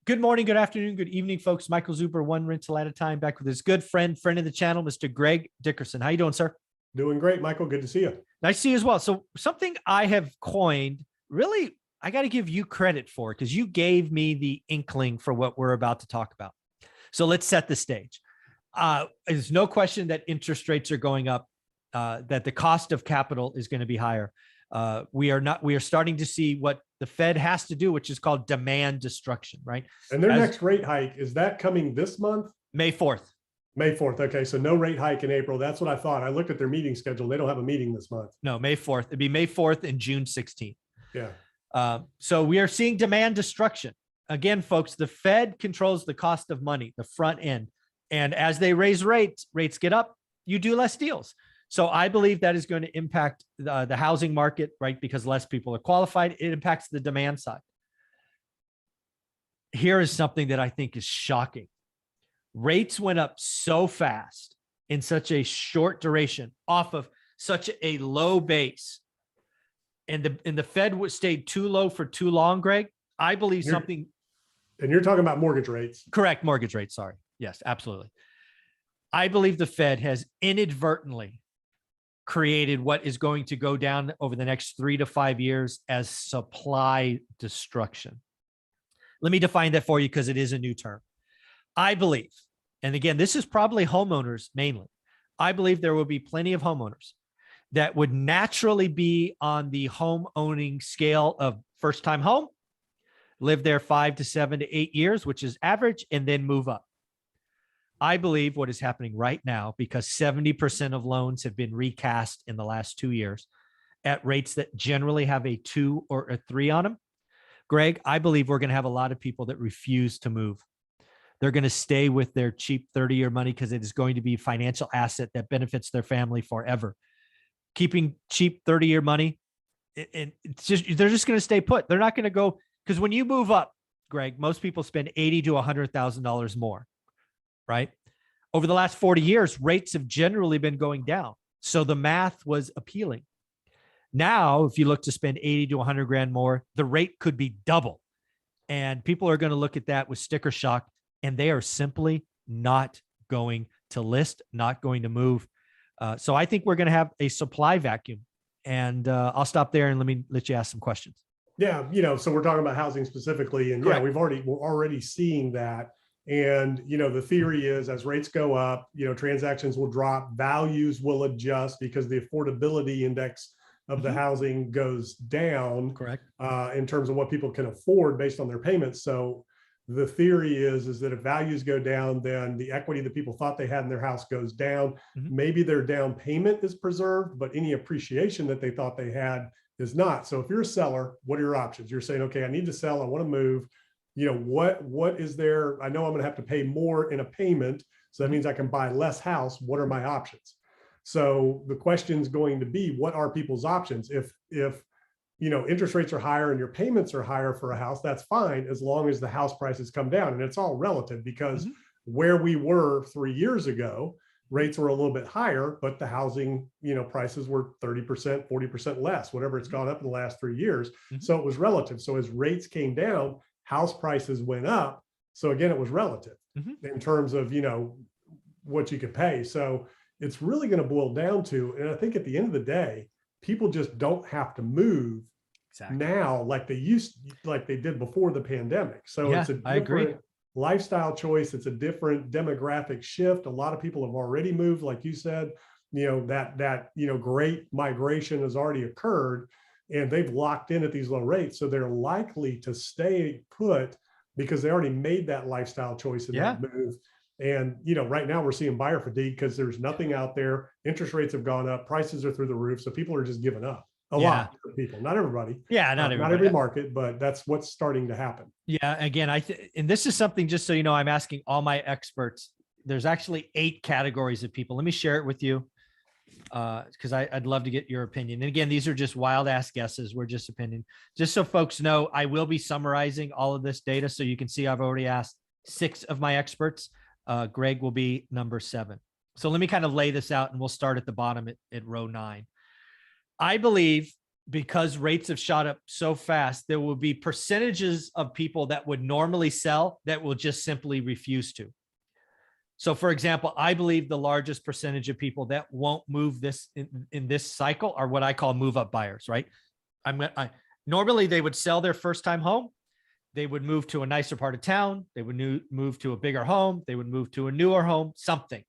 Good morning, good afternoon, good evening, folks. Michael Zuber, one rental at a time, back with his good friend of the channel, Mr. Greg Dickerson. How you doing, sir? Doing great, Michael. Good to see you. Nice to see you as well. So something I have coined, really, I got to give you credit for because you gave me the inkling for what we're about to talk about. So let's set the stage. There's no question that interest rates are going up, that the cost of capital is going to be higher. We are starting to see what the Fed has to do, which is called demand destruction, right? And their next rate hike, is that coming this month? May 4th. May 4th. Okay. So no rate hike in April. That's what I thought. I looked at their meeting schedule. They don't have a meeting this month. No, May 4th. It'd be May 4th and June 16th. Yeah. So we are seeing demand destruction. Again, folks, the Fed controls the cost of money, the front end. And as they raise rates get up, you do less deals. So I believe that is going to impact the housing market, right? Because less people are qualified. It impacts the demand side. Here is something that I think is shocking. Rates went up so fast in such a short duration off of such a low base. And the Fed stayed too low for too long, Greg. I believe something. And you're talking about mortgage rates. Correct. Mortgage rates. Sorry. Yes, absolutely. I believe the Fed has inadvertently created what is going to go down over the next 3 to 5 years as supply destruction. Let me define that for you because it is a new term. I believe, and again, this is probably homeowners mainly. I believe there will be plenty of homeowners that would naturally be on the home owning scale of first time home, live there 5 to 7 to 8 years, which is average, and then move up. I believe what is happening right now, because 70% of loans have been recast in the last 2 years at rates that generally have a 2 or a 3 on them. Greg, I believe we're going to have a lot of people that refuse to move. They're going to stay with their cheap 30-year money because it is going to be a financial asset that benefits their family forever. Keeping cheap 30-year money, and they're just going to stay put. They're not going to go, because when you move up, Greg, most people spend $80,000 to $100,000 more. Right? Over the last 40 years, rates have generally been going down. So the math was appealing. Now, if you look to spend 80 to 100 grand more, the rate could be double. And people are going to look at that with sticker shock, and they are simply not going to list, not going to move. So I think we're going to have a supply vacuum. And I'll stop there and let you ask some questions. Yeah. So we're talking about housing specifically, and Correct. Yeah, we're already seeing that. And, the theory is as rates go up, transactions will drop, values will adjust because the affordability index of the housing goes down. Correct. In terms of what people can afford based on their payments. So the theory is that if values go down, then the equity that people thought they had in their house goes down. Maybe their down payment is preserved, but any appreciation that they thought they had is not. So if you're a seller, what are your options? You're saying, okay, I need to sell, I want to move. What is there? I know I'm going to have to pay more in a payment. So that means I can buy less house. What are my options? So the question is going to be, what are people's options? If interest rates are higher and your payments are higher for a house, that's fine, as long as the house prices come down. And it's all relative, because where we were 3 years ago, rates were a little bit higher, but the housing, prices were 30%, 40% less, whatever it's gone up in the last 3 years. So it was relative. So as rates came down, house prices went up. So again, it was relative in terms of, what you could pay. So it's really going to boil down to, and I think at the end of the day, people just don't have to move now like they did before the pandemic. So it's a different lifestyle choice. It's a different demographic shift. A lot of people have already moved, like you said, that great migration has already occurred. And they've locked in at these low rates. So they're likely to stay put because they already made that lifestyle choice in that move. And, right now we're seeing buyer fatigue because there's nothing out there. Interest rates have gone up. Prices are through the roof. So people are just giving up. A lot of people, not everybody. Yeah, not everybody. Not every market, but that's what's starting to happen. Yeah. Again, and this is something, just so you know, I'm asking all my experts. There's actually 8 categories of people. Let me share it with you, because I'd love to get your opinion. And again, these are just wild ass guesses. We're just opinion. Just so folks know, I will be summarizing all of this data. So you can see I've already asked 6 of my experts. Greg will be number 7. So let me kind of lay this out, and we'll start at the bottom at row 9. I believe because rates have shot up so fast, there will be percentages of people that would normally sell that will just simply refuse to. So for example, I believe the largest percentage of people that won't move this in this cycle are what I call move up buyers, right? Normally they would sell their first time home. They would move to a nicer part of town. They would move to a bigger home. They would move to a newer home, something.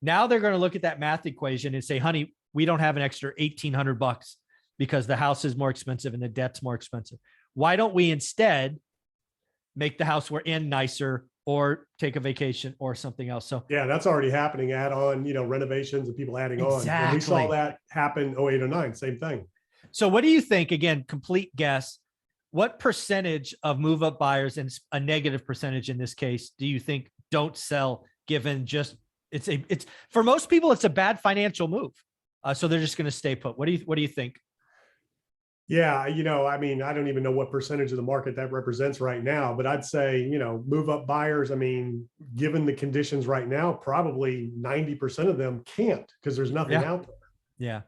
Now they're going to look at that math equation and say, honey, we don't have an extra $1,800 because the house is more expensive and the debt's more expensive. Why don't we instead make the house we're in nicer or take a vacation or something else? So yeah, that's already happening. Add on, renovations and people adding on. And we saw that happen 08, 09, same thing. So what do you think? Again, complete guess. What percentage of move up buyers, and a negative percentage in this case, do you think don't sell given just it's for most people, it's a bad financial move. So they're just going to stay put. What do you think? Yeah, I mean, I don't even know what percentage of the market that represents right now, but I'd say, move up buyers. I mean, given the conditions right now, probably 90% of them can't because there's nothing out there. Yeah.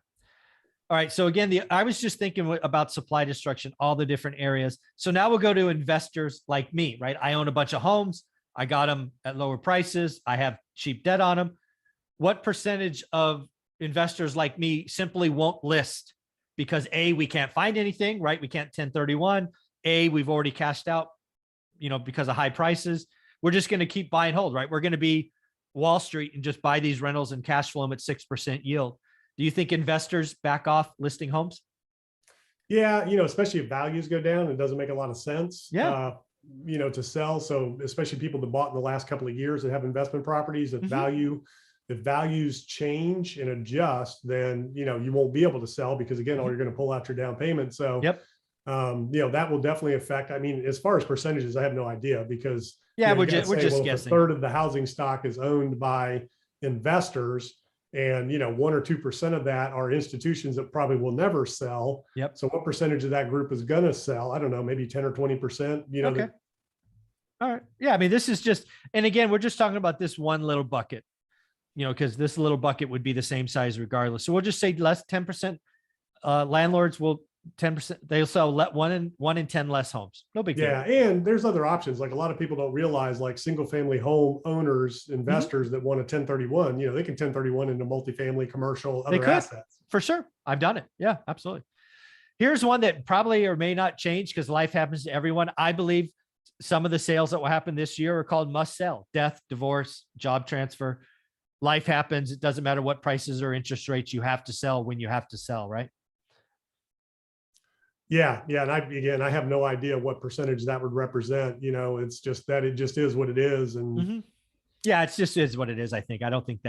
All right. So again, I was just thinking about supply destruction, all the different areas. So now we'll go to investors like me, right? I own a bunch of homes. I got them at lower prices. I have cheap debt on them. What percentage of investors like me simply won't list because A, we can't find anything, right? We can't 1031. A, we've already cashed out, because of high prices. We're just going to keep buy and hold, right? We're going to be Wall Street and just buy these rentals and cash flow them at 6% yield. Do you think investors back off listing homes? Yeah, especially if values go down, it doesn't make a lot of sense. Yeah. To sell. So especially people that bought in the last couple of years that have investment properties, if values change and adjust, then you won't be able to sell because again, all you're going to pull out your down payment. So that will definitely affect. I mean, as far as percentages, I have no idea because we're just guessing. A third of the housing stock is owned by investors. And 1 or 2% of that are institutions that probably will never sell. Yep. So what percentage of that group is going to sell? I don't know, maybe 10 or 20%. Okay. All right. Yeah. I mean, this is just, and again, we're just talking about this one little bucket, because this little bucket would be the same size regardless. So we'll just say less 10%. Landlords will 10%. They'll sell one in 10 less homes. No big deal. Yeah, and there's other options. Like a lot of people don't realize, like single family home owners, investors that want a 1031. They can 1031 into multifamily, commercial, other assets. For sure. I've done it. Yeah, absolutely. Here's one that probably or may not change because life happens to everyone. I believe some of the sales that will happen this year are called must sell: death, divorce, job transfer. Life happens. It doesn't matter what prices or interest rates you have to sell when you have to sell, right? Yeah. And I have no idea what percentage that would represent. It's just that it just is what it is. And yeah, it's just is what it is. I think. I don't think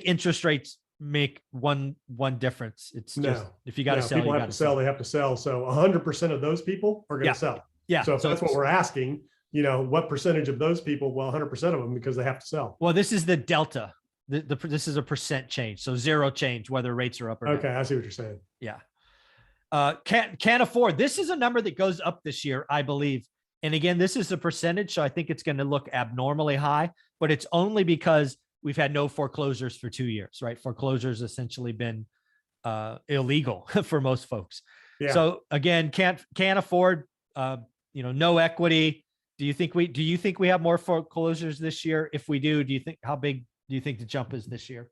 interest rates make one difference. It's just if you got to sell, people have to sell. They have to sell. So 100% of those people are going to sell. Yeah. So if that's what we're asking, what percentage of those people? Well, 100% of them because they have to sell. Well, this is the delta. This is a percent change. So zero change, whether rates are up or down. Okay. I see what you're saying. Yeah. Can't afford. This is a number that goes up this year, I believe. And again, this is a percentage. So I think it's going to look abnormally high, but it's only because we've had no foreclosures for 2 years, right? Foreclosures essentially been illegal for most folks. Yeah. So again, can't afford, no equity. Do you think we have more foreclosures this year? If we do how big do you think the jump is this year?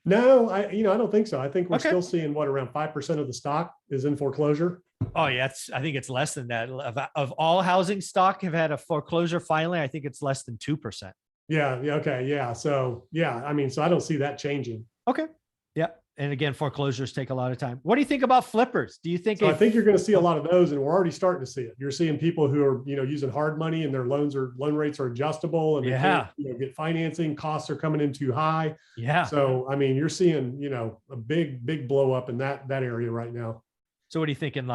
No, I don't think so. I think we're still seeing around 5% of the stock is in foreclosure. Oh yeah. I think it's less than that. Of all housing stock have had a foreclosure filing, I think it's less than 2%. Yeah. Okay. Yeah. So yeah, I mean, so I don't see that changing. Okay. Yeah. And again, foreclosures take a lot of time. What do you think about flippers? Do you think? I think you're going to see a lot of those, and we're already starting to see it. You're seeing people who are, using hard money, and their loan rates are adjustable, and they can't, get financing. Costs are coming in too high. Yeah. So I mean, you're seeing, a big blow up in that area right now. So what are you thinking?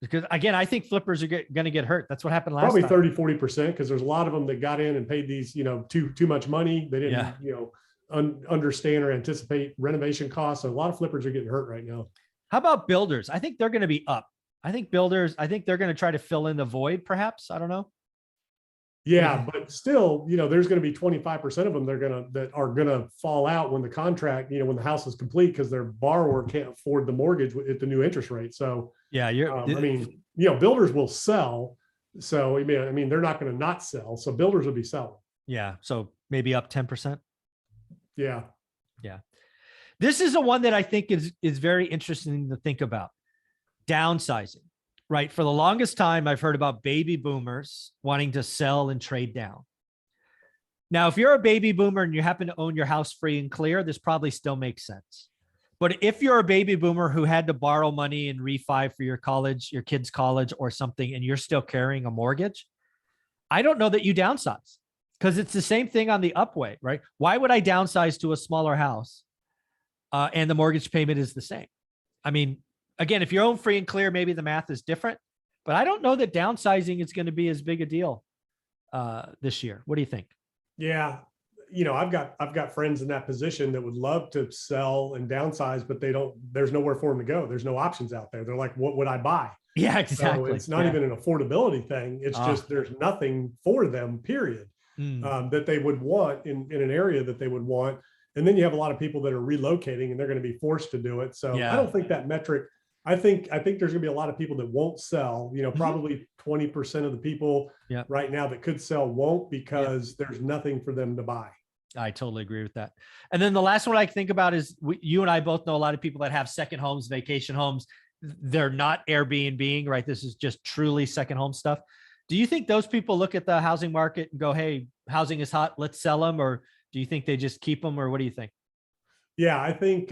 Because again, I think flippers are going to get hurt. That's what happened last time. Probably 30-40%, because there's a lot of them that got in and paid these, too much money. They didn't, understand or anticipate renovation costs. So a lot of flippers are getting hurt right now. How about builders? I think they're going to be up. I think they're going to try to fill in the void, perhaps. I don't know. What do you Yeah, think? but still, there's going to be 25% of them that are going to fall out when the contract, when the house is complete because their borrower can't afford the mortgage at the new interest rate. So, Yeah, you're I mean, builders will sell. So, I mean, they're not going to not sell. So builders will be selling. yeah. So maybe up 10%. Yeah. Yeah. This is the one that I think is very interesting to think about. Downsizing, right? For the longest time, I've heard about baby boomers wanting to sell and trade down. Now, if you're a baby boomer and you happen to own your house free and clear, this probably still makes sense. But if you're a baby boomer who had to borrow money and refi for your college, your kid's college or something, and you're still carrying a mortgage, I don't know that you downsize because it's the same thing on the upway, right? Why would I downsize to a smaller house and the mortgage payment is the same? I mean, again, if you own free and clear, maybe the math is different, but I don't know that downsizing is going to be as big a deal this year. What do you think? Yeah. I've got friends in that position that would love to sell and downsize, but there's nowhere for them to go. There's no options out there. They're like, what would I buy? Yeah, So exactly. it's not even an affordability thing. It's just, there's nothing for them, period, that they would want in an area that they would want. And then you have a lot of people that are relocating and they're going to be forced to do it. So I don't think that metric, I think there's going to be a lot of people that won't sell, probably 20% of the people right now that could sell won't because there's nothing for them to buy. I totally agree with that. And then the last one I think about is you and I both know a lot of people that have second homes, vacation homes. They're not Airbnb, right? This is just truly second home stuff. Do you think those people look at the housing market and go, hey, housing is hot, let's sell them? Or do you think they just keep them? Or what do you think? Yeah, I think,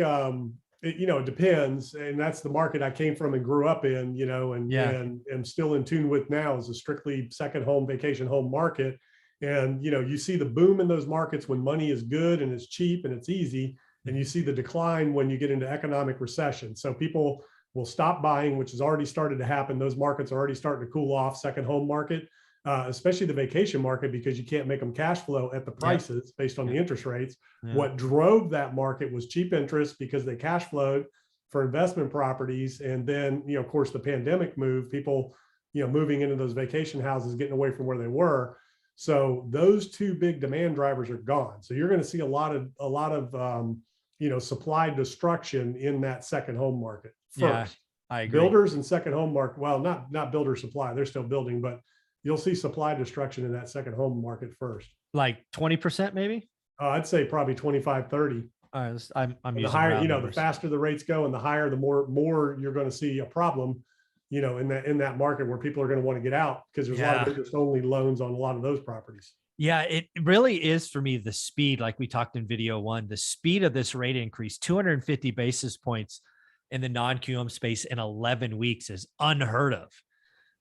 it depends. And that's the market I came from and grew up in, and am still in tune with now is a strictly second home, vacation home market. And, you see the boom in those markets when money is good and it's cheap and it's easy. And you see the decline when you get into economic recession. So people will stop buying, which has already started to happen. Those markets are already starting to cool off, second home market, especially the vacation market, because you can't make them cash flow at the prices based on the interest rates. What drove that market was cheap interest because they cash flowed for investment properties. And then, of course, the pandemic moved people, moving into those vacation houses, getting away from where they were. So those two big demand drivers are gone. So you're going to see a lot of supply destruction in that second home market. First, I agree. Builders and second home market. Well, not builder supply. They're still building, but you'll see supply destruction in that second home market first. Like 20% maybe? I'd say probably 25, 30. I'm using the higher, round the numbers. faster the rates go and the higher, the more you're going to see a problem, in that market where people are going to want to get out because there's a lot of interest only loans on a lot of those properties. Yeah, it really is for me the speed, like we talked in video one, the speed of this rate increase, 250 basis points in the non-QM space in 11 weeks is unheard of.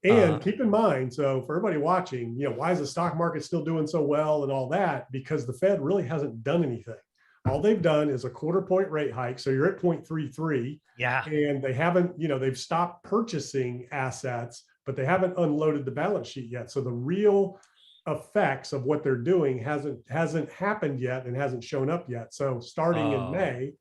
And keep in mind, so for everybody watching, why is the stock market still doing so well and all that? Because the Fed really hasn't done anything. All they've done is a quarter point rate hike. So you're at 0.33. Yeah. And they haven't, they've stopped purchasing assets, but they haven't unloaded the balance sheet yet. So the real effects of what they're doing hasn't happened yet and hasn't shown up yet. So starting in May,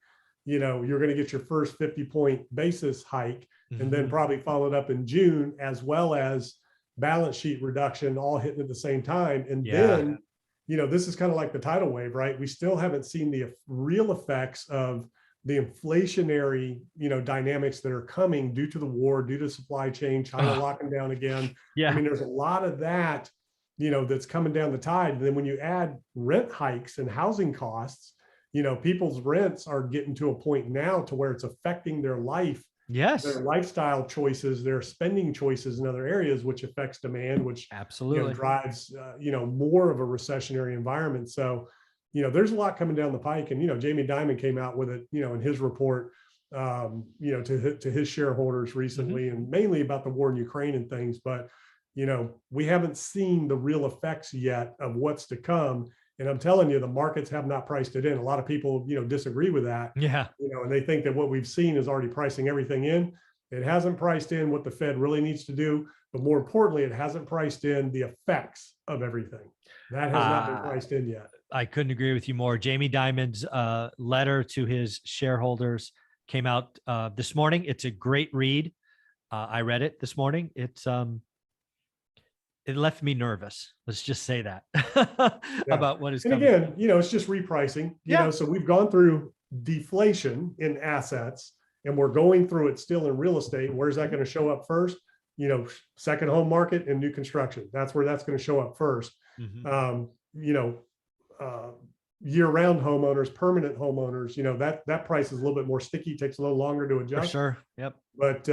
you're going to get your first 50-point basis hike, and then probably followed up in June, as well as balance sheet reduction, all hitting at the same time. And then, this is kind of like the tidal wave, right? We still haven't seen the real effects of the inflationary, dynamics that are coming due to the war, due to supply chain, China locking down again. I mean, there's a lot of that, that's coming down the tide. And then when you add rent hikes and housing costs, people's rents are getting to a point now to where it's affecting their life, their lifestyle choices, their spending choices in other areas, which affects demand, which absolutely drives, more of a recessionary environment. So, there's a lot coming down the pike. And, Jamie Dimon came out with it, in his report, to his shareholders recently, and mainly about the war in Ukraine and things. But, we haven't seen the real effects yet of what's to come. And I'm telling you, the markets have not priced it in. A lot of people, disagree with that. And they think that what we've seen is already pricing everything in. It hasn't priced in what the Fed really needs to do. But more importantly, it hasn't priced in the effects of everything. That has not been priced in yet. I couldn't agree with you more. Jamie Dimon's letter to his shareholders came out this morning. It's a great read. I read it this morning. It's it left me nervous. Let's just say that Yeah. about what is And coming. again, it's just repricing, Yeah. so we've gone through deflation in assets and we're going through it still in real estate. Where's that going to show up first? Second home market and new construction. That's where that's going to show up first. Mhm. Year-round homeowners, permanent homeowners, that price is a little bit more sticky, takes a little longer to For adjust. sure. Yep. But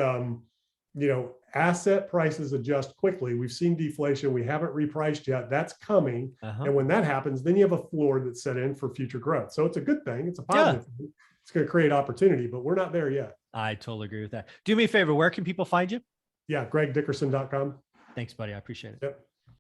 asset prices adjust quickly. We've seen deflation. We haven't repriced yet. That's coming. And when that happens, then you have a floor that's set in for future growth. So it's a good thing. It's a positive thing. It's going to create opportunity, but we're not there yet. I totally agree with that. Do me a favor. Where can people find you? Yeah, gregdickerson.com. Thanks, buddy. I appreciate it. Yep.